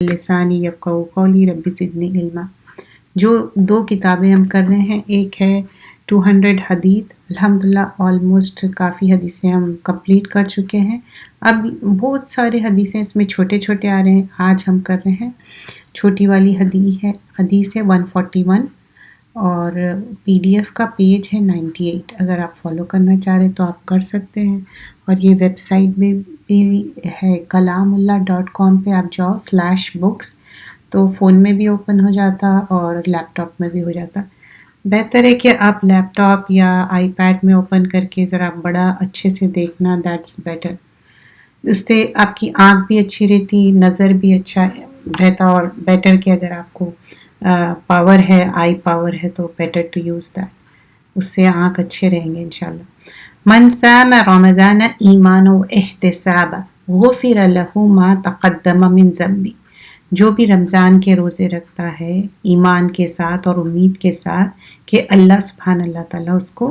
لسانی یفقہوا قولی رب زدنی علما۔ جو 2 کتابیں ہم کر رہے ہیں، ایک ہے 200 حدیث، الحمدللہ آلموسٹ کافی حدیثیں ہم کمپلیٹ کر چکے ہیں۔ اب بہت سارے حدیثیں اس میں چھوٹے چھوٹے آ رہے ہیں، آج ہم کر رہے ہیں چھوٹی والی حدیث ہے 141 اور PDF کا پیج ہے 98۔ اگر آپ فالو کرنا چاہ رہے تو آپ کر سکتے ہیں، اور یہ ویب سائٹ میں بھی ہے kalamullah.com پہ آپ جاؤ /books، تو فون میں بھی اوپن ہو جاتا اور لیپ ٹاپ میں بھی ہو جاتا۔ بہتر ہے کہ آپ لیپ ٹاپ یا آئی پیڈ میں اوپن کر کے ذرا بڑا اچھے سے دیکھنا، دیٹس بیٹر۔ اس سے آپ کی آنکھ بھی اچھی رہتی، نظر بھی اچھا رہتا، اور بیٹر کہ اگر آپ کو پاور ہے، آئی پاور ہے تو بیٹر ٹو یوز دیٹ، اس سے آنکھ اچھے رہیں گے انشاءاللہ۔ من صام رمضان ایمانا و احتسابا غفر له ما تقدم من ذنبی۔ جو بھی رمضان کے روزے رکھتا ہے ایمان کے ساتھ اور امید کے ساتھ کہ اللہ سبحان اللہ تعالیٰ اس کو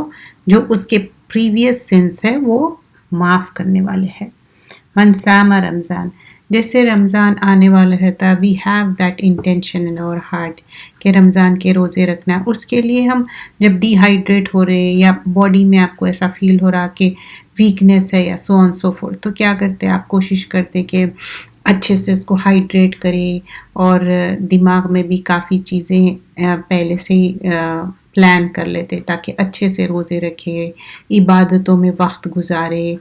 جو اس کے پریویس سنس ہے وہ معاف کرنے والے ہیں۔ من صام رمضان، جیسے رمضان آنے والا رہتا، وی ہیو دیٹ انٹینشن ان اور ہارٹ کہ رمضان کے روزے رکھنا ہے۔ اس کے لیے ہم جب ڈی ہائیڈریٹ ہو رہے یا باڈی میں آپ کو ایسا فیل ہو رہا کہ ویکنیس ہے یا سو آن سو فورتھ، تو کیا کرتے آپ کوشش کرتے کہ اچھے سے اس کو ہائیڈریٹ کرے، اور دماغ میں بھی کافی چیزیں پہلے سے ہی پلان کر لیتے تاکہ اچھے سے روزے رکھے، عبادتوں میں وقت گزارے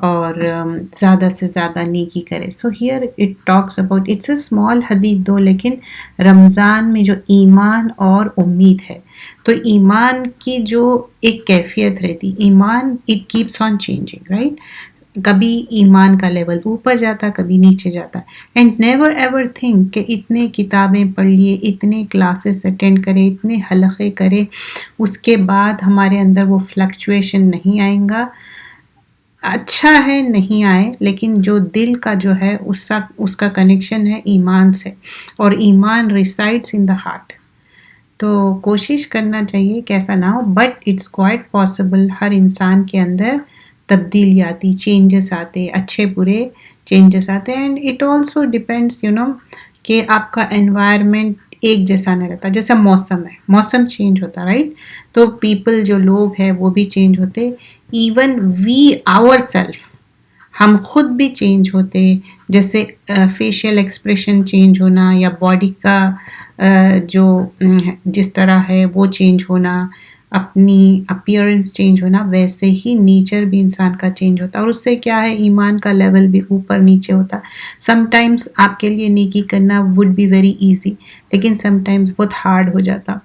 اور زیادہ سے زیادہ نیکی کرے۔ So here it talks about, it's a small حدیث دو، لیکن رمضان میں جو ایمان اور امید ہے، تو ایمان کی جو ایک کیفیت رہتی، ایمان it keeps on changing, right? کبھی ایمان کا لیول اوپر جاتا، کبھی نیچے جاتا، اینڈ نیور ایور تھنک کہ اتنے کتابیں پڑھ لیے، اتنے کلاسز اٹینڈ کرے، اتنے حلقے کرے، اس کے بعد ہمارے اندر وہ فلکچویشن نہیں آئیں گا۔ اچھا ہے نہیں آئے، لیکن جو دل کا جو ہے اس کا کنیکشن ہے ایمان سے، اور ایمان ریسائڈس ان دا ہارٹ۔ تو کوشش کرنا چاہیے کہ ایسا نہ ہو، بٹ اٹس کوائٹ پاسبل۔ ہر انسان کے اندر تبدیلی آتی، چینجز آتے، اچھے برے چینجز آتے، اینڈ اٹ آلسو ڈپینڈس کہ آپ کا انوائرمنٹ ایک جیسا نہیں رہتا۔ جیسا موسم ہے، موسم چینج ہوتا، رائٹ؟ تو پیپل جو لوگ ہیں وہ بھی چینج ہوتے، ایون وی آور سیلف، ہم خود بھی چینج ہوتے، جیسے فیشیل ایکسپریشن چینج ہونا یا باڈی کا جو جس طرح ہے وہ چینج ہونا، اپنی اپیئرنس چینج ہونا، ویسے ہی نیچر بھی انسان کا چینج ہوتا، اور اس سے کیا ہے ایمان کا لیول بھی اوپر نیچے ہوتا۔ سم ٹائمز آپ کے لیے نیکی کرنا وڈ بی ویری ایزی، لیکن سم ٹائمز بہت ہارڈ ہو جاتا،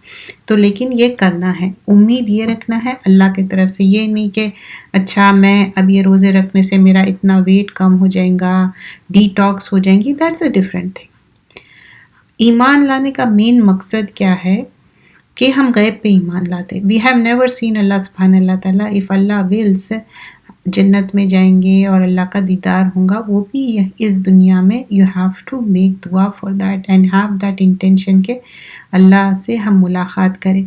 تو لیکن یہ کرنا ہے، امید یہ رکھنا ہے اللہ کی طرف سے، یہ نہیں کہ اچھا میں اب یہ روزے رکھنے سے میرا اتنا ویٹ کم ہو جائے گا، ڈی ٹاکس ہو جائیں گی، دیٹس اے ڈفرینٹ تھنگ۔ ایمان لانے کا مین مقصد کیا ہے کہ ہم غیب پہ ایمان لاتے۔ وی ہیو نیور سین اللہ سبحان اللہ تعالیٰ، اف اللہ ولس جنت میں جائیں گے اور اللہ کا دیدار ہوگا، وہ بھی اس دنیا میں یو ہیو ٹو میک دعا for that and have that intention کہ اللہ سے ہم ملاقات کریں۔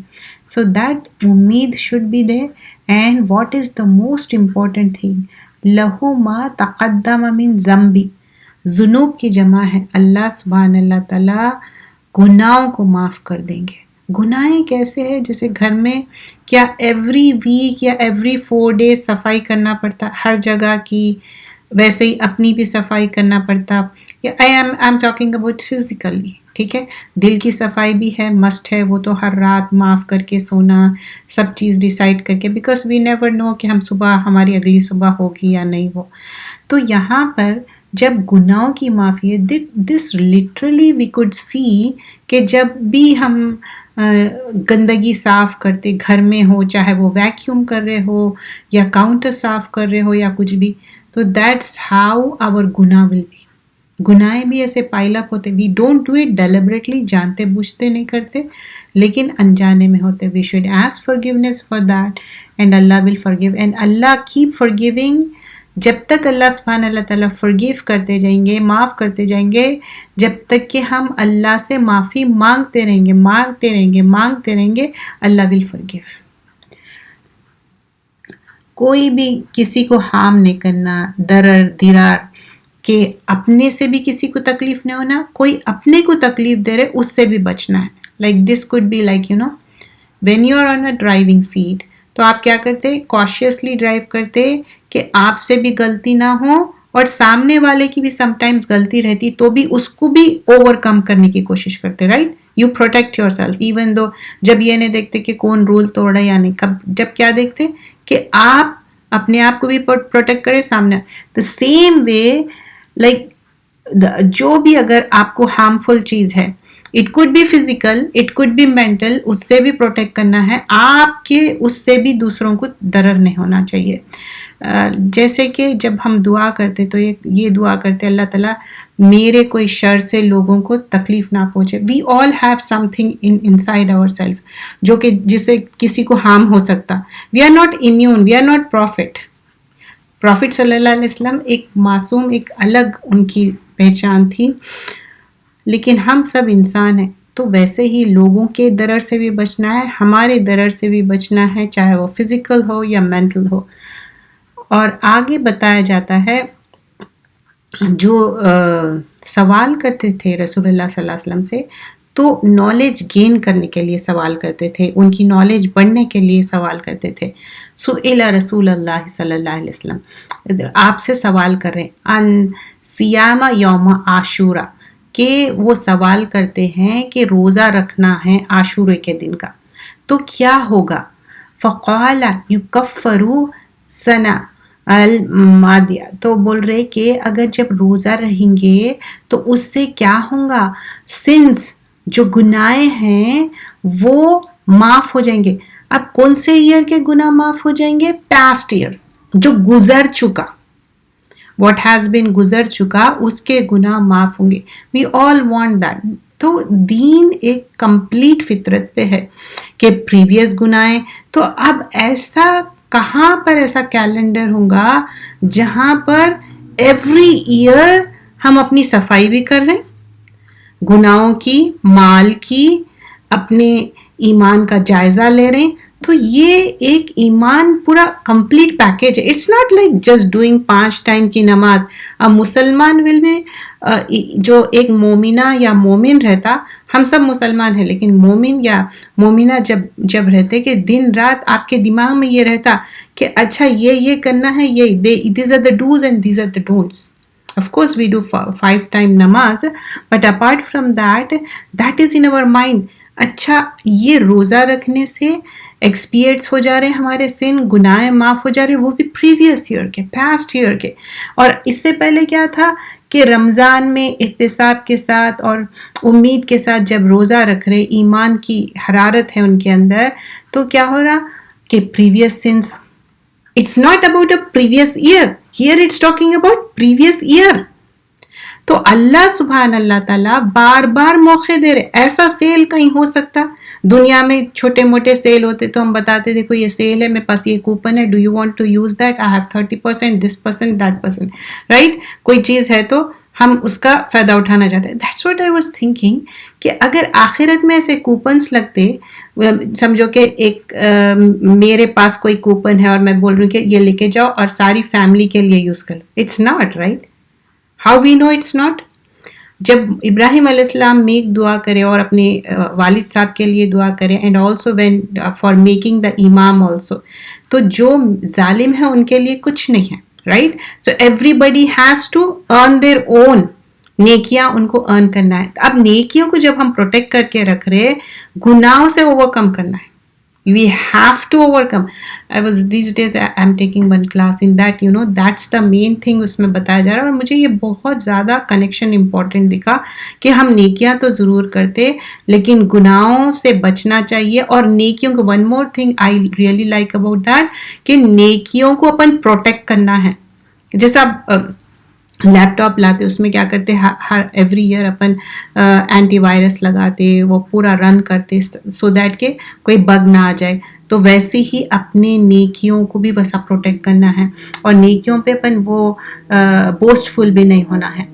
سو دیٹ امید should be there, and what is the most important thing, لہو ما تقدم من ذنبی، ذنوب کی جمع ہے، اللہ سبحان اللہ تعالیٰ گناہوں کو معاف کر دیں گے۔ گناہیں کیسے ہے؟ جیسے گھر میں کیا ایوری ویک یا ایوری 4 days صفائی کرنا پڑتا ہر جگہ کی، ویسے ہی اپنی بھی صفائی کرنا پڑتا، I am talking about physically, ٹھیک ہے؟ دل کی صفائی بھی ہے، مسٹ ہے، وہ تو ہر رات معاف کر کے سونا، سب چیز ڈیسائیڈ کر کے، بیکاز وی نیور نو کہ ہم صبح ہماری اگلی صبح ہوگی یا نہیں ہو۔ تو یہاں پر جب گناہوں کی معافی ہے، this literally we could see کہ جب بھی ہم گندگی صاف کرتے گھر میں ہو، چاہے وہ ویکیوم کر رہے ہو یا کاؤنٹر صاف کر رہے ہو یا کچھ بھی، تو دیٹس ہاؤ آور گناہ ول بی۔ گناہیں بھی ایسے پائل اپ ہوتے، we don't do it deliberately, جانتے بوجھتے نہیں کرتے، لیکن انجانے میں ہوتے۔ We should ask forgiveness for that and Allah will forgive, and Allah keep forgiving. جب تک اللہ سبحانہ اللہ تعالیٰ فرگیو کرتے جائیں گے، معاف کرتے جائیں گے، جب تک کہ ہم اللہ سے معافی مانگتے رہیں گے، اللہ ول فرگیو۔ کوئی بھی کسی کو ہارم نہیں کرنا، درار کہ اپنے سے بھی کسی کو تکلیف نہیں ہونا, کوئی اپنے کو تکلیف دے رہے اس سے بھی بچنا ہے. Like this could be like when you are on a driving seat, تو آپ کیا کرتے, کاشیسلی ڈرائیو کرتے کہ آپ سے بھی غلطی نہ ہو اور سامنے والے کی بھی سم ٹائمز غلطی رہتی تو بھی اس کو بھی اوور کم کرنے کی کوشش کرتے, right. You protect your self even though, جب یہ نہیں دیکھتے کہ کون رول توڑ رہا یا نہیں, جب کیا دیکھتے کہ آپ اپنے آپ کو بھی پروٹیکٹ کرے سامنے. دا سیم وے لائک جو بھی اگر آپ کو ہارمفل چیز ہے, it could be physical, it could be mental, اس سے بھی پروٹیکٹ کرنا ہے آپ کے, اس سے بھی دوسروں کو ضرر نہیں ہونا چاہیے. جیسے کہ جب ہم دعا کرتے تو یہ دعا کرتے اللہ تعالیٰ میرے کوئی شر سے لوگوں کو تکلیف نہ پہنچے. We all have something inside our self جو کہ جس سے کسی کو ہارم ہو سکتا. We are not immune, we are not prophet. Prophet صلی اللہ علیہ وسلم ایک معصوم, ایک الگ ان کی پہچان تھی, لیکن ہم سب انسان ہیں. تو ویسے ہی لوگوں کے ضرر سے بھی بچنا ہے, ہمارے ضرر سے بھی بچنا ہے, چاہے وہ فزیکل ہو یا مینٹل ہو. اور آگے بتایا جاتا ہے جو سوال کرتے تھے رسول اللہ صلی اللہ علیہ وسلم سے, تو نالج گین کرنے کے لیے سوال کرتے تھے, ان کی نالج بڑھنے کے لیے سوال کرتے تھے. سئل رسول اللہ صلی اللہ علیہ وسلم, آپ سے سوال کر رہے ان صیام یوم عاشورہ, کہ وہ سوال کرتے ہیں کہ روزہ رکھنا ہے عاشورے کے دن کا تو کیا ہوگا. فقال یکفر سنہ المادیہ, تو بول رہے کہ اگر جب روزہ رہیں گے تو اس سے کیا ہوگا, سنس جو گناہ ہیں وہ معاف ہو جائیں گے. اب کون سے ایئر کے گناہ معاف ہو جائیں گے, پاسٹ ایئر جو گزر چکا, واٹ ہیز بین گزر چکا اس کے گناہ معاف ہوں گے. وی آل وانٹ دیٹ. تو دین ایک کمپلیٹ فطرت پہ ہے کہ پریویس گناہ. تو اب ایسا کہاں پر ایسا کیلنڈر ہوگا جہاں پر ایوری ایئر ہم اپنی صفائی بھی کر رہے ہیں, گناہوں کی, مال کی, اپنے ایمان کا جائزہ لے رہے ہیں. تو یہ ایک ایمان پورا کمپلیٹ پیکیج ہے. It's not like just doing 5 time کی نماز. اب مسلمان ول میں جو ایک مومنہ یا مومن رہتا, ہم سب مسلمان ہیں لیکن مومن یا مومنہ جب رہتے کہ دن رات آپ کے دماغ میں یہ رہتا کہ اچھا یہ کرنا ہے, یہ these are the do's and these are the don'ts. Of course we do 5 time namaz, but apart from that, that is in our mind. اچھا یہ روزہ رکھنے سے ایکسپیئرس ہو جا رہے ہیں ہمارے سن, گناہ معاف ہو جا رہے ہیں, وہ بھی پریویس ایئر کے, پاسٹ ایئر کے. اور اس سے پہلے کیا تھا کہ رمضان میں احتساب کے ساتھ اور امید کے ساتھ جب روزہ رکھ رہے, ایمان کی حرارت ہے ان کے اندر, تو کیا ہو رہا کہ previous sins, it's not about a previous year, here it's talking about previous year. تو اللہ سبحان اللہ تعالیٰ بار بار موقع دے رہے. ایسا سیل کہیں ہو سکتا, دنیا میں چھوٹے موٹے سیل ہوتے تو ہم بتاتے دیکھو یہ سیل ہے, میرے پاس یہ کوپن ہے, do you want to use that, I have 30%, this percent, that percent, right. کوئی چیز ہے تو ہم اس کا فائدہ اٹھانا چاہتے ہیں. That's what I was thinking کہ اگر آخرت میں ایسے کوپنس لگتے, سمجھو کہ ایک میرے پاس کوئی کوپن ہے اور میں بول رہی ہوں کہ یہ لے کے جاؤ اور ساری فیملی کے لیے یوز کر لو, it's not right. How we know it's not. جب ابراہیم علیہ السلام میک دعا کرے اور اپنے والد صاحب کے لیے دعا کرے, and also when for making the امام آلسو, تو جو ظالم ہے ان کے لیے کچھ نہیں ہے, right. So everybody has to earn their own, نیکیاں ان کو ارن کرنا ہے. اب نیکیوں کو جب ہم پروٹیکٹ کر کے رکھ رہے, گناہوں سے اوور کم کرنا ہے. We have to overcome. These days I'm taking one class in that, that's the main thing اس میں بتایا جا رہا ہے. اور مجھے یہ بہت زیادہ کنیکشن امپورٹنٹ دکھا کہ ہم نیکیاں تو ضرور کرتے لیکن گناہوں سے بچنا چاہیے. اور نیکیوں کو, one more thing I really like about that, کہ نیکیوں کو اپن پروٹیکٹ کرنا ہے. جیسا لیپ ٹاپ لاتے اس میں کیا کرتے, ہر ایوری ایئر اپن اینٹی وائرس لگاتے, وہ پورا رن کرتے سو دیٹ کہ کوئی بگ نہ آ جائے. تو ویسے ہی اپنے نیکیوں کو بھی ویسا پروٹیکٹ کرنا ہے, اور نیکیوں پہ اپن وہ بوسٹ فل بھی نہیں ہونا ہے.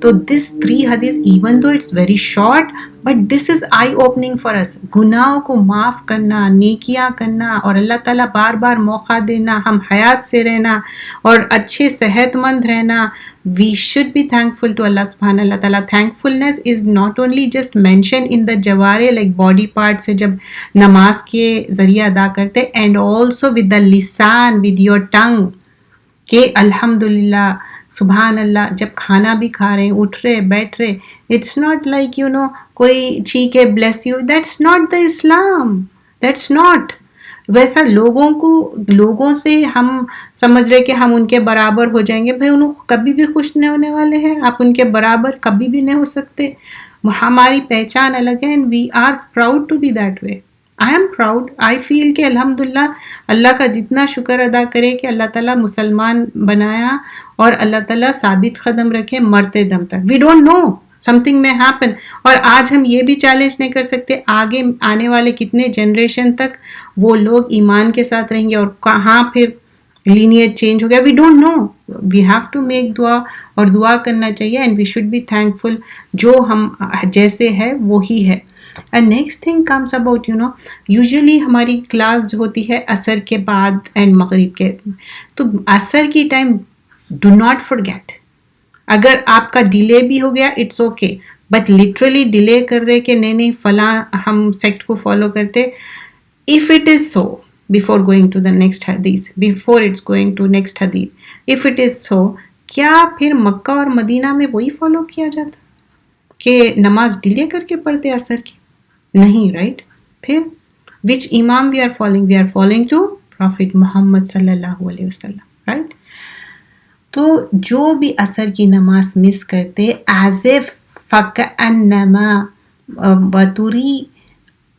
تو دس 3 حدیث even though it's very short but this is eye opening for us. گناہوں کو معاف کرنا, نیکیاں کرنا, اور اللہ تعالیٰ بار بار موقع دینا, ہم حیات سے رہنا اور اچھے صحت مند رہنا, we should be thankful to Allah subhanahu wa ta'ala. Thankfulness is not only just mentioned in the jaware like body parts سے جب نماز کے ذریعے ادا کرتے, and also with the lisan, with your tongue, کہ الحمدللہ سبحان اللہ جب کھانا بھی کھا رہے ہیں, اٹھ رہے بیٹھ رہے, اٹس ناٹ لائک کوئی ٹھیک ہے bless you, that's not the Islam, that's not ویسا. لوگوں سے ہم سمجھ رہے کہ ہم ان کے برابر ہو جائیں گے, بھائی انہوں کبھی بھی خوش نہیں ہونے والے ہیں, آپ ان کے برابر کبھی بھی نہیں ہو سکتے. ہماری پہچان الگ ہے, and we are proud to be that way. I am proud, I feel کہ الحمدللہ اللہ کا جتنا شکر ادا کرے کہ اللہ تعالیٰ مسلمان بنایا اور اللہ تعالیٰ ثابت قدم رکھے مرتے دم تک. We don't know something may happen, اور آج ہم یہ بھی چیلنج نہیں کر سکتے آگے آنے والے کتنے جنریشن تک وہ لوگ ایمان کے ساتھ رہیں گے اور کہاں پھر لینیج چینج ہو گیا. We don't know, we have to make دعا, اور دعا کرنا چاہیے, and we should be thankful جو ہم جیسے ہے وہی ہے. And next thing comes about usually ہماری کلاس جو ہوتی ہے عصر کے بعد اینڈ مغرب کے, تو عصر کی ٹائم ڈو ناٹ فرگیٹ, اگر آپ کا ڈیلے بھی ہو گیا it's okay, but literally delay کر رہے کہ نہیں فلاں ہم سیکٹ کو فالو کرتے, if it is so, before going to the next hadith, before it's going to next hadith, if it is so, کیا پھر مکہ اور مدینہ میں وہی فالو کیا جاتا کہ نماز ڈیلے کر کے پڑھتے عصر کی؟ نہیں, رائٹ. پھر which امام we are following? We are following to Prophet محمد صلی اللہ علیہ وسلم, رائٹ. تو جو بھی عصر کی نماز مس کرتے as if فَكَأَنَّمَا وَتُرِي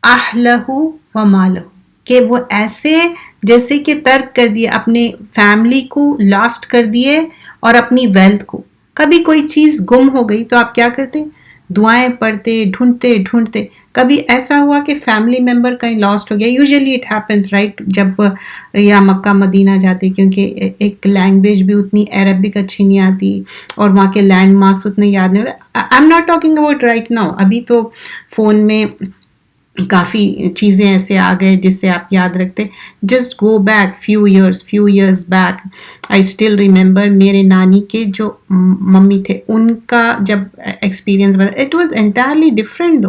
أَهْلَهُ وَمَالَهُ, کہ وہ ایسے جیسے کہ ترک کر دیے, اپنے فیملی کو لاسٹ کر دیے اور اپنی ویلتھ کو. کبھی کوئی چیز گم ہو گئی تو آپ کیا کرتے؟ دعائیں پڑھتے ڈھونڈتے. کبھی ایسا ہوا کہ فیملی ممبر کہیں لاسٹ ہو گیا, یوزلی اٹ ہیپنس رائٹ, جب یا مکہ مدینہ جاتے, کیونکہ ایک لینگویج بھی اتنی عربک اچھی نہیں آتی اور وہاں کے لینڈ مارکس اتنے یاد نہیں ہوتے. I am not talking about right now, ابھی تو فون میں کافی چیزیں ایسے آ گئے جس سے آپ یاد رکھتے. Just go back few years back. I still remember میرے نانی کے جو ممی تھے ان کا جب ایکسپیرئنس بتا, اٹ واز انٹائرلی ڈفرینٹ.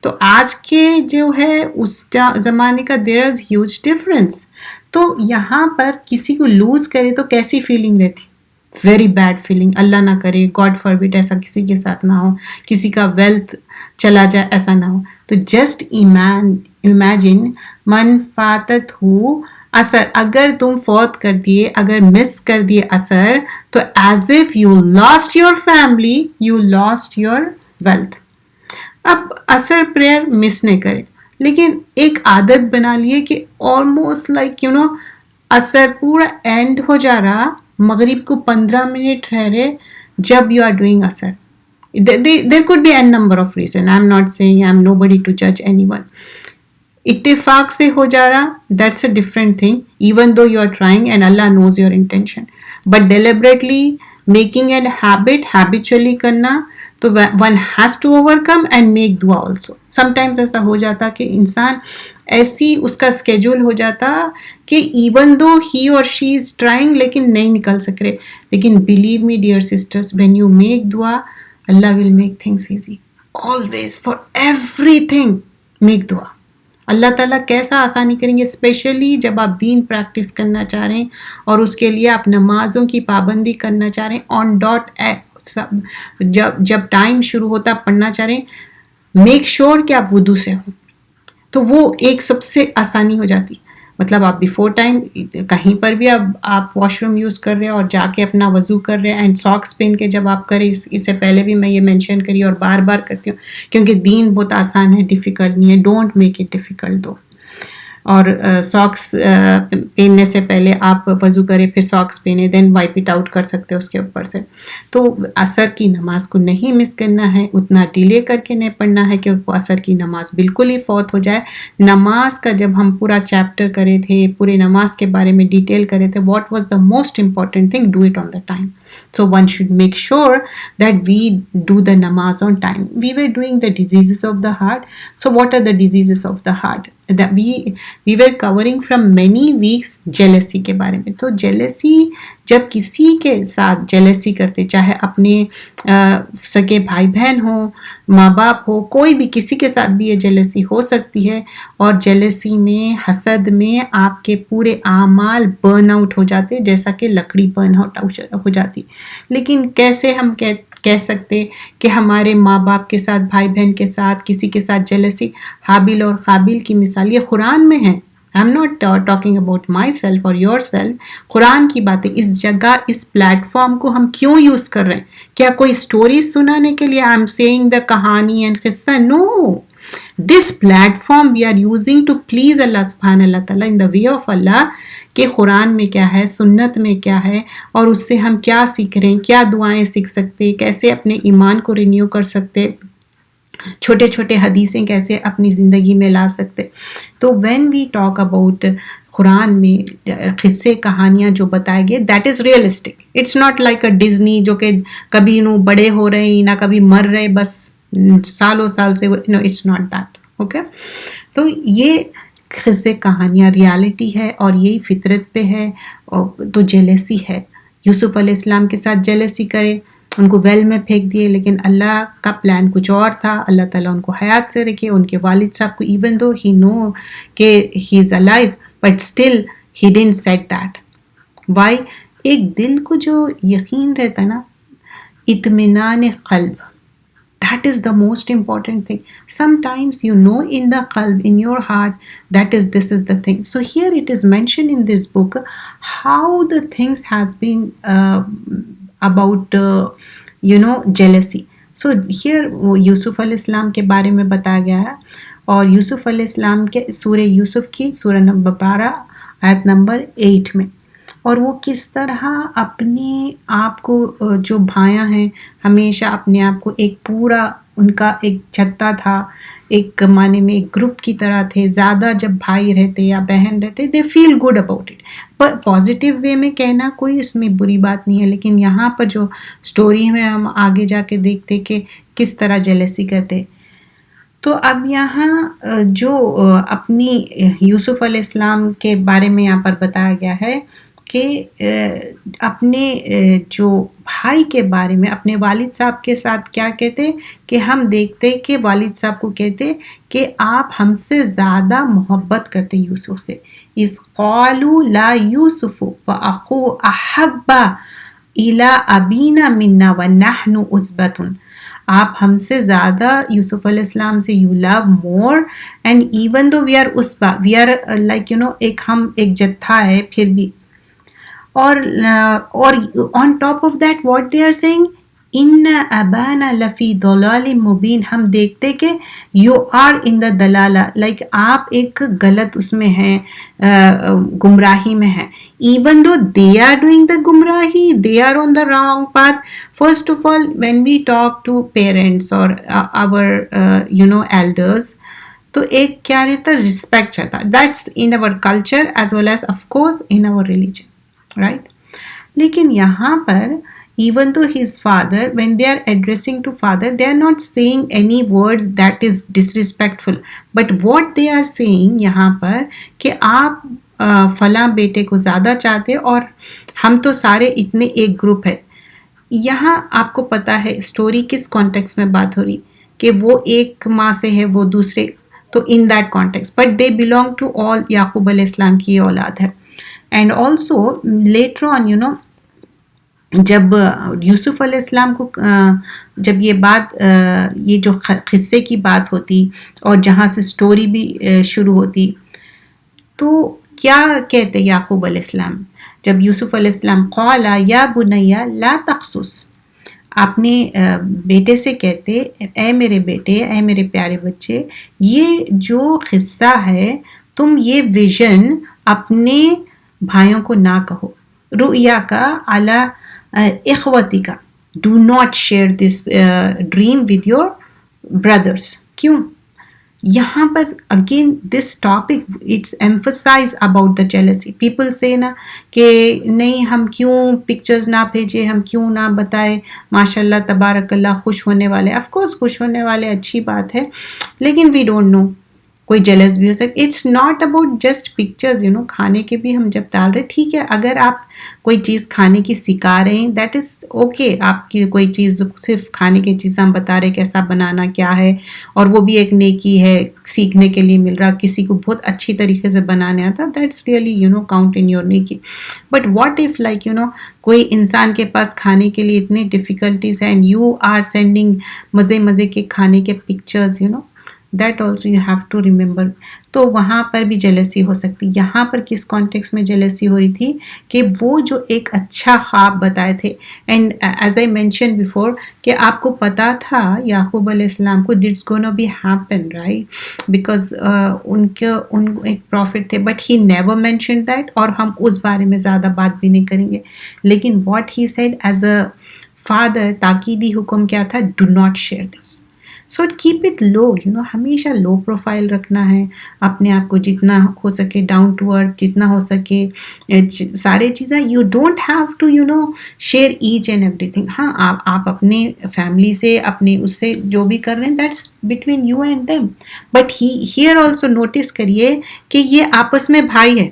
تو آج کے جو ہے اس زمانے کا دیر از ہیوج ڈفرینس. تو یہاں پر کسی کو لوز کرے تو کیسی فیلنگ رہتی؟ Very bad feeling. اللہ نہ کرے, گاڈ فاربٹ ایسا کسی کے ساتھ نہ ہو, کسی کا ویلتھ چلا جائے, ایسا نہ ہو. تو جسٹ امیجن من فاتت ہو اثر, اگر تم فوت کر دیے, اگر مس کر دیے اثر, تو as if you last your family, you last your wealth. اب اثر پریئر مس نہیں کرے, لیکن ایک عادت بنا لیے کہ آلموسٹ لائک اثر پورا اینڈ ہو جا رہا, مغرب کو 15 منٹ رہے جب یو آر ڈوئنگ اثر. There could be n number of reasons. I'm not saying I'm nobody to judge anyone. اتفاق سے ہو جا رہا, that's a different thing, even though you are trying and Allah knows your intention. But deliberately making it habitually کرنا, تو one has to overcome and make dua also. Sometimes ایسا ہو جاتا کہ انسان ایسی اس کا اسکیجول ہو جاتا کہ even though he or she is trying لیکن نہیں نکل سک رہے. لیکن believe me dear sisters, when you make dua, Allah will make things easy. Always, for everything, make dua. اللہ تعالیٰ کیسا آسانی کریں گے, اسپیشلی جب آپ دین پریکٹس کرنا چاہ رہے ہیں اور اس کے لیے آپ نمازوں کی پابندی کرنا چاہ رہے ہیں آن ڈاٹ. جب ٹائم شروع ہوتا پڑھنا چاہ رہے ہیں, میک شور کہ آپ وضو سے ہوں, تو وہ ایک سب سے آسانی ہو جاتی. مطلب آپ بیفور ٹائم کہیں پر بھی آپ واش روم یوز کر رہے ہیں اور جا کے اپنا وضو کر رہے ہیں, اینڈ ساکس پہن کے جب آپ کریں, اس سے پہلے بھی میں یہ مینشن کری اور بار بار کرتی ہوں کیونکہ دین بہت آسان ہے, ڈیفیکلٹ نہیں ہے. ڈونٹ میک اٹ ڈیفیکلٹ دو. اور ساکس پہننے سے پہلے آپ وضو کریں, پھر ساکس پہنے, دین وائپ اٹ آؤٹ کر سکتے اس کے اوپر سے. تو عصر کی نماز کو نہیں مس کرنا ہے, اتنا ڈیلے کر کے نہیں پڑھنا ہے کہ عصر کی نماز بالکل ہی فوت ہو جائے. نماز کا جب ہم پورا چیپٹر کرے تھے, پورے نماز کے بارے میں ڈیٹیل کرے تھے, what was the most important thing, do it on the time. So one should make sure that we do the namaz on time. We were doing the diseases of the heart. So what are the diseases of the heart? That we were covering from many weeks jealousy کے بارے میں. تو jealousy جب کسی کے ساتھ jealousy کرتے، چاہے اپنے سگے بھائی بہن ہوں، ماں باپ ہو، کوئی بھی کسی کے ساتھ بھی یہ جیلسی ہو سکتی ہے، اور جیلسی میں، حسد میں آپ کے پورے اعمال برن آؤٹ ہو جاتے جیسا کہ لکڑی برن آؤٹ ہو جاتی. لیکن کیسے ہم کہہ سکتے کہ ہمارے ماں باپ کے ساتھ، بھائی بہن کے ساتھ، کسی کے ساتھ جیلسی؟ حابیل اور قابیل کی مثال یہ قرآن میں ہے. I'm not talking about myself or yourself. قرآن کی باتیں. اس جگہ اس پلیٹ فارم کو ہم کیوں یوز کر رہے ہیں؟ کیا کوئی سٹوری سنانے کے لیے I'm saying the کہانی and قصہ؟ No. This platform we are using to please Allah subhanahu wa ta'ala in the way of Allah. کہ قرآن میں کیا ہے، سنت میں کیا ہے، اور اس سے ہم کیا سیکھ رہے ہیں، کیا دعائیں سیکھ سکتے، کیسے اپنے ایمان کو رینیو کر سکتے، چھوٹے چھوٹے حدیثیں کیسے اپنی زندگی میں لا سکتے. تو when we talk about Quran میں قصے کہانیاں جو بتائے گئے، that is realistic. It's not like a Disney جو کہ کبھی نو بڑے ہو رہے ہیں نہ کبھی مر رہے بس سالوں سال سے. نو اٹس ناٹ دیٹ. اوکے. تو یہ قصے کہانیاں ریالٹی ہے اور یہی فطرت پہ ہے. تو جیلسی ہے. یوسف علیہ السلام کے ساتھ جیلسی کرے، ان کو ویل میں پھینک دیے، لیکن اللہ کا پلان کچھ اور تھا. اللہ تعالیٰ ان کو حیات سے رکھے. ان کے والد صاحب کو ایون دو ہی نو کہ he is alive but still he didn't say that. Why? ایک دل کو جو یقین رہتا نا، اطمینان قلب، that is the most important thing. Sometimes you know in the qalb, in your heart, this is the thing. So here it is mentioned in this book how the things has been about jealousy. So here یوسف علیہ السلام کے بارے میں بتایا گیا ہے، اور یوسف علیہ السلام کے سورہ یوسف کی سورہ نمبر 12 آیت نمبر 8 میں، اور وہ کس طرح اپنے آپ کو، جو بھائیاں ہیں ہمیشہ اپنے آپ کو ایک پورا، ان کا ایک جتھا تھا، ایک معنی میں ایک گروپ کی طرح تھے. زیادہ جب بھائی رہتے یا بہن رہتے they feel good about it. پر پازیٹیو وے میں کہنا کوئی اس میں بری بات نہیں ہے. لیکن یہاں پر جو سٹوری میں ہم آگے جا کے دیکھتے کہ کس طرح جیلسی کرتے. تو اب یہاں جو اپنی یوسف علیہ السلام کے بارے میں یہاں پر بتایا گیا ہے کہ اپنے جو بھائی کے بارے میں اپنے والد صاحب کے ساتھ کیا کہتے کہ ہم دیکھتے کہ والد صاحب کو کہتے کہ آپ ہم سے زیادہ محبت کرتے یوسف سے. اِذْ قَالُوا لَا يُوسُفُ وَأَخُوهُ أَحَبَّ إِلَىٰ أَبِينَا مِنَّا وَنَحْنُ عُصْبَةٌ. آپ ہم سے زیادہ یوسف علیہ السلام سے you love more, and even though we are عصبہ، وی آر لائک ہم ایک جتھا ہے پھر بھی. اور on top of that what they are seeing, ان ابانا لفی ضلال مبین. ہم دیکھتے کہ یو آر ان دا دلالہ، لائک آپ ایک غلط اس میں ہیں، گمراہی میں ہیں. Even though they are doing the گمراہی، they are on the wrong path. First of all when we talk to parents اور آور ایلڈرز، تو ایک کیا رہتا، رسپیکٹ رہتا. That's in our culture as well as of course in our religion, right. لیکن یہاں پر even though his father, when they are addressing to father, they are not saying any words that is disrespectful, but what they are saying یہاں پر کہ آپ فلاں بیٹے کو زیادہ چاہتے اور ہم تو سارے اتنے ایک گروپ ہے. یہاں آپ کو پتا ہے اسٹوری کس کانٹیکس میں بات ہو رہی، کہ وہ ایک ماں سے ہے، وہ دوسرے، تو in that context but they belong to all, Yaqub علیہ السلام کی اولاد ہے. اینڈ آلسو لیٹر آن جب یوسف علیہ السلام کو جب یہ بات، یہ جو قصے کی بات ہوتی اور جہاں سے سٹوری بھی شروع ہوتی، تو کیا کہتے یعقوب علیہ السلام جب یوسف علیہ السلام قال یا بنی لا تقصص، اپنے بیٹے سے کہتے اے میرے بیٹے، اے میرے پیارے بچے، یہ جو قصہ ہے تم یہ ویژن اپنے بھائیوں کو نہ کہو. رؤیا کا اعلیٰ اخوتی کا، do not share this dream with your brothers. کیوں؟ یہاں پر again this topic it's emphasise about the jealousy. People سے نا کہ نہیں ہم کیوں پکچرز نہ بھیجے، ہم کیوں نہ بتائے، ماشاء اللہ تبارک اللہ خوش ہونے والے. آف کورس خوش ہونے والے اچھی بات ہے، لیکن وی ڈونٹ نو کوئی جیلس بھی ہو سکتا. It's not about just pictures کھانے کے بھی ہم جب ڈال رہے ٹھیک ہے, اگر آپ کوئی چیز کھانے کی سکھا رہے ہیں دیٹ از اوکے, آپ کی کوئی چیز صرف کھانے کی چیز ہم بتا رہے کیسا بنانا کیا ہے, اور وہ بھی ایک نیکی ہے, سیکھنے کے لیے مل رہا, کسی کو بہت اچھی طریقے سے بنانے آتا, that's really count in your نیکی. بٹ واٹ اف لائک کوئی انسان کے پاس کھانے کے لیے اتنی ڈیفیکلٹیز ہیں اینڈ یو آر سینڈنگ مزے کے کھانے کے pictures that also you have to remember. تو وہاں پر بھی جیلسی ہو سکتی. یہاں پر کس کانٹیکس میں جیلسی ہو رہی تھی کہ وہ جو ایک اچھا خواب بتائے تھے, and as I mention before کہ آپ کو پتا تھا یعقوب علیہ السلام کو that's gonna be happen right, because ان ایک پروفٹ تھے, but he never mention that, اور ہم اس بارے میں زیادہ بات بھی نہیں کریں گے. لیکن what he said as a father, تاکیدی حکم کیا تھا, do not share this. So keep it low, ہمیشہ لو پروفائل رکھنا ہے, اپنے آپ کو جتنا ہو سکے ڈاؤن ٹو ارتھ, جتنا ہو سکے سارے چیزیں. You don't have to share each and everything. ہاں آپ اپنے فیملی سے, اپنے اس سے جو بھی کر رہے ہیں that's between you and them, but here also notice کریے کہ یہ آپس میں بھائی ہے.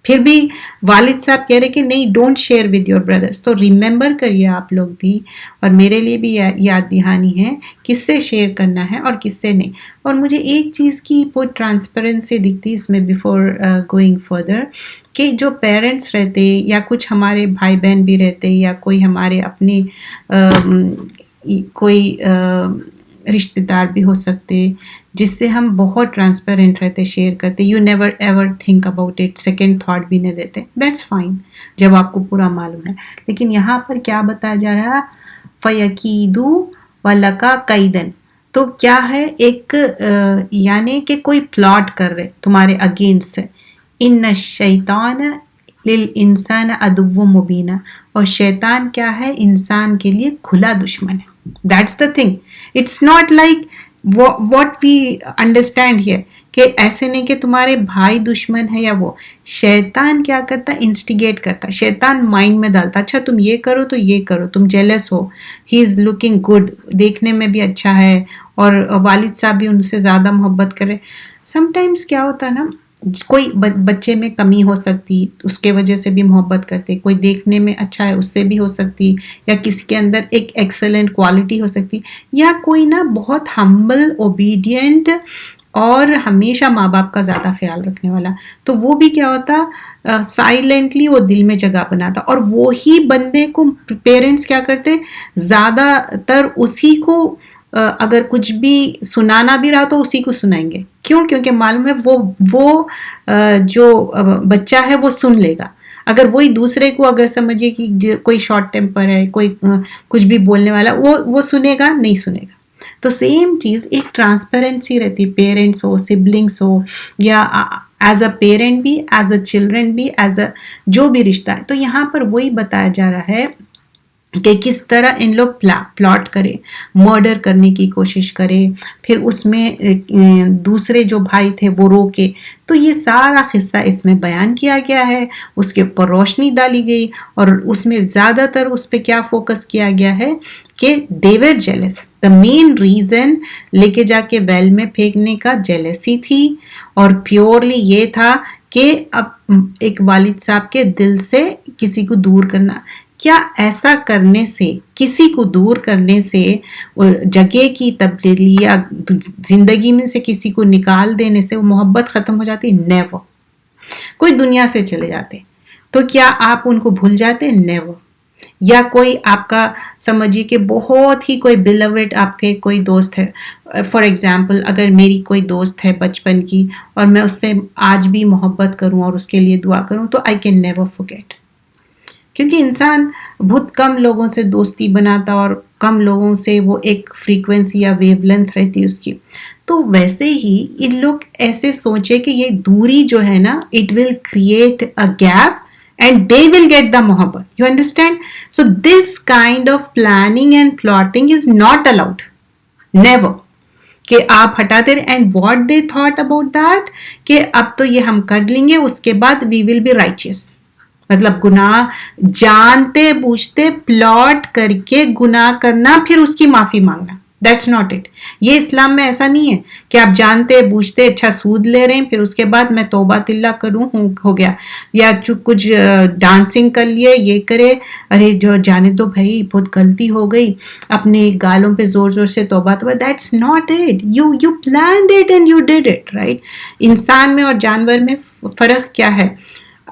پھر بھی والد صاحب کہہ رہے کہ نہیں don't share with your brothers. تو ریممبر کریے آپ لوگ بھی, اور میرے لیے بھی یاد دہانی ہے کس سے شیئر کرنا ہے اور کس سے نہیں. اور مجھے ایک چیز کی بہت ٹرانسپیرنسی دکھتی اس میں بیفور گوئنگ فردر, کہ جو پیرنٹس رہتے یا کچھ ہمارے بھائی بہن بھی رہتے یا کوئی ہمارے اپنے کوئی رشتے دار بھی ہو سکتے جس سے ہم بہت ٹرانسپیرنٹ رہتے, شیئر کرتے, you never ever think about it, second thought بھی نہیں دیتے, دیٹس فائن جب آپ کو پورا معلوم ہے. لیکن یہاں پر کیا بتایا جا رہا ہے, فَيَكِيدُوا وَلَكَ كَيْدًا. تو کیا ہے, ایک یعنی کہ کوئی پلاٹ کر رہے تمہارے اگینسٹ سے. ان الشیطان للانسان عدو مبین, اور شیطان کیا ہے, انسان کے لیے کھلا دشمن ہے. That's the thing. It's not like what we understand here, کہ ایسے نہیں کہ تمہارے بھائی دشمن ہے یا وہ. شیطان کیا کرتا, انسٹیگیٹ کرتا, شیطان مائنڈ میں ڈالتا, اچھا تم یہ کرو تو یہ کرو, تم جیلس ہو, ہی از لکنگ گڈ, دیکھنے میں بھی اچھا ہے, اور والد صاحب بھی ان سے زیادہ محبت کرے. سم ٹائمس کیا ہوتا ہے نا, کوئی بچے میں کمی ہو سکتی, اس کے وجہ سے بھی محبت کرتے, کوئی دیکھنے میں اچھا ہے اس سے بھی ہو سکتی, یا کسی کے اندر ایک ایکسلنٹ کوالٹی ہو سکتی, یا کوئی نا بہت ہمبل, اوبیڈینٹ اور ہمیشہ ماں باپ کا زیادہ خیال رکھنے والا, تو وہ بھی کیا ہوتا, سائلنٹلی وہ دل میں جگہ بناتا, اور وہی بندے کو پیرنٹس کیا کرتے, زیادہ تر اسی کو اگر کچھ بھی سنانا بھی رہا تو اسی کو سنائیں گے. کیوں؟ کیونکہ معلوم ہے وہ جو بچہ ہے وہ سن لے گا. اگر وہی دوسرے کو اگر سمجھے کہ کوئی شارٹ ٹیمپر ہے, کوئی کچھ بھی بولنے والا, وہ سنے گا نہیں سنے گا. تو سیم چیز ایک ٹرانسپیرنسی رہتی, پیرنٹس ہو, سبلنگس ہو, یا ایز اے پیرنٹ بھی, ایز اے چلڈرن بھی, ایز اے جو بھی رشتہ ہے. تو یہاں پر وہی بتایا جا رہا ہے کہ کس طرح ان لوگ پلاٹ کرے, مرڈر کرنے کی کوشش کرے, پھر اس میں دوسرے جو بھائی تھے وہ روکے. تو یہ سارا قصہ اس میں بیان کیا گیا ہے, اس کے اوپر روشنی ڈالی گئی, اور اس میں زیادہ تر اس پہ کیا فوکس کیا گیا ہے کہ they were jealous. the main reason لے کے جا کے ویل میں پھینکنے کا جیلسی تھی, اور پیورلی یہ تھا کہ اب ایک والد صاحب کے دل سے کسی کو دور کرنا. کیا ایسا کرنے سے, کسی کو دور کرنے سے, جگہ کی تبدیلی یا زندگی میں سے کسی کو نکال دینے سے وہ محبت ختم ہو جاتی؟ نیور. کوئی دنیا سے چلے جاتے تو کیا آپ ان کو بھول جاتے؟ نیور. یا کوئی آپ کا سمجھیے کہ بہت ہی کوئی بیلوڈ آپ کے کوئی دوست ہے, فار ایگزامپل اگر میری کوئی دوست ہے بچپن کی, اور میں اس سے آج بھی محبت کروں اور اس کے لیے دعا کروں, تو آئی کین نیور فورگیٹ. کیونکہ انسان بہت کم لوگوں سے دوستی بناتا, اور کم لوگوں سے وہ ایک فریکوینسی یا ویو لینتھ رہتی اس کی. تو ویسے ہی ان لوگ ایسے سوچے کہ یہ دوری جو ہے نا, it will create a gap and they will get the muhabbat. You understand? So this kind of planning and plotting is not allowed. Never. کہ آپ ہٹاتے رہے. And what they thought about that, کہ اب تو یہ ہم کر لیں گے, اس کے بعد we will be righteous. مطلب گناہ جانتے بوجھتے پلاٹ کر کے گناہ کرنا, پھر اس کی معافی مانگنا. That's not it. یہ اسلام میں ایسا نہیں ہے کہ آپ جانتے بوجھتے اچھا سود لے رہے ہیں پھر اس کے بعد میں توبہ تلہ کروں ہو گیا، یا کچھ ڈانسنگ کر لیے یہ کرے، ارے جو جانے دو بھائی بہت غلطی ہو گئی، اپنے گالوں پہ زور زور سے توبہ. That's not it. You planned it and you did it, right? انسان میں اور جانور میں فرق کیا ہے؟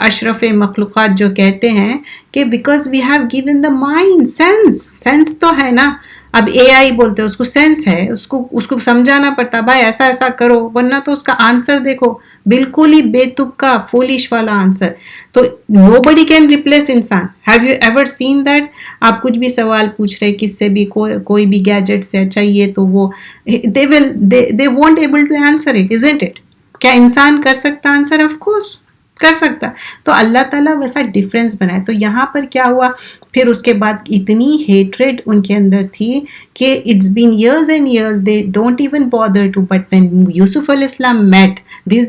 اشرف مخلوقات جو کہتے ہیں کہ because we have given the mind sense تو ہے نا. اب اے آئی بولتے ہیں اس کو سینس ہے، اس کو سمجھانا پڑتا بھائی ایسا ایسا کرو، ورنہ تو اس کا آنسر دیکھو بالکل ہی بے تکا فولش والا آنسر. تو نو بڈی کین ریپلیس انسان. Have you ever seen that? آپ کچھ بھی سوال پوچھ رہے کس سے بھی، کوئی بھی گیجٹ سے، اچھا یہ تو وہ، they won't able to answer it, isn't it? کیا انسان کر سکتا آنسر؟ آف کورس کر سکتا. تو اللہ تعالیٰ ویسا ڈفرینس بنائے. تو یہاں پر کیا ہوا پھر اس کے بعد اتنی ہیٹریڈ ان کے اندر تھی کہ it's been years and years they don't even bother to. But when Yusuf علیہ السلام met,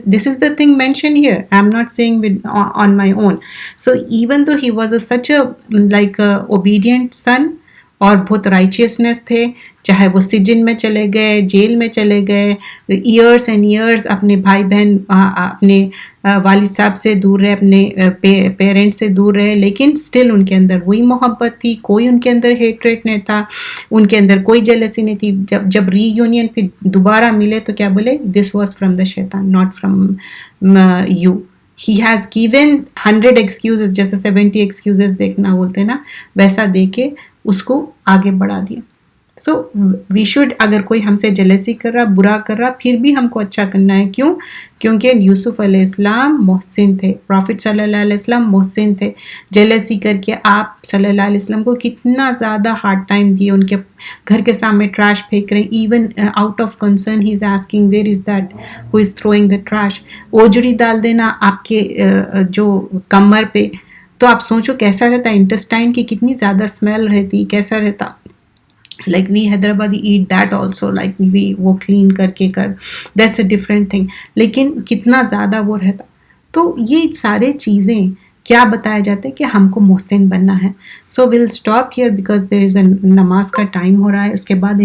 this is the thing mentioned here. I'm not saying on my own. So even though he was such a like a obedient son اور بہت righteousness تھے, چاہے وہ سجن میں چلے گئے, جیل میں چلے گئے, ایئرس اینڈ ایئرس اپنے بھائی بہن اپنے والد صاحب سے دور رہے, اپنے پیرنٹ سے دور رہے, لیکن سٹل ان کے اندر وہی محبت تھی, کوئی ان کے اندر ہیٹریٹ نہیں تھا, ان کے اندر کوئی جیلسی نہیں تھی. جب ری یونین پھر دوبارہ ملے تو کیا بولے, دس واز فرام دا شیطان not from you. He has given 100 excuses, جیسے 70 excuses دیکھنا بولتے نا, ویسا دے کے اس کو آگے بڑھا دیا. سو وی شوڈ, اگر کوئی ہم سے جلیسی کر رہا, برا کر رہا, پھر بھی ہم کو اچھا کرنا ہے. کیوں؟ کیونکہ یوسف علیہ السلام محسن تھے, پروفٹ صلی اللہ علیہ وسلم محسن تھے. جلیسی کر کے آپ صلی اللہ علیہ وسلم کو کتنا زیادہ ہارڈ ٹائم دیے, ان کے گھر کے سامنے ٹریش پھینک رہے, even out of concern he is asking where is that who is throwing the trash. اوجڑی ڈال دینا آپ کے جو کمر پہ, تو آپ سوچو کیسا رہتا, انٹسٹائن کی کتنی زیادہ اسمیل رہتی, کیسا رہتا. like we Hyderabadi eat that also, like we وہ clean کر کے that's a different thing, لیکن کتنا زیادہ وہ رہتا. تو یہ سارے چیزیں کیا بتایا جاتا ہے کہ ہم کو محسن بننا ہے. so we'll stop here because there is a نماز کا ٹائم ہو رہا ہے, اس کے بعد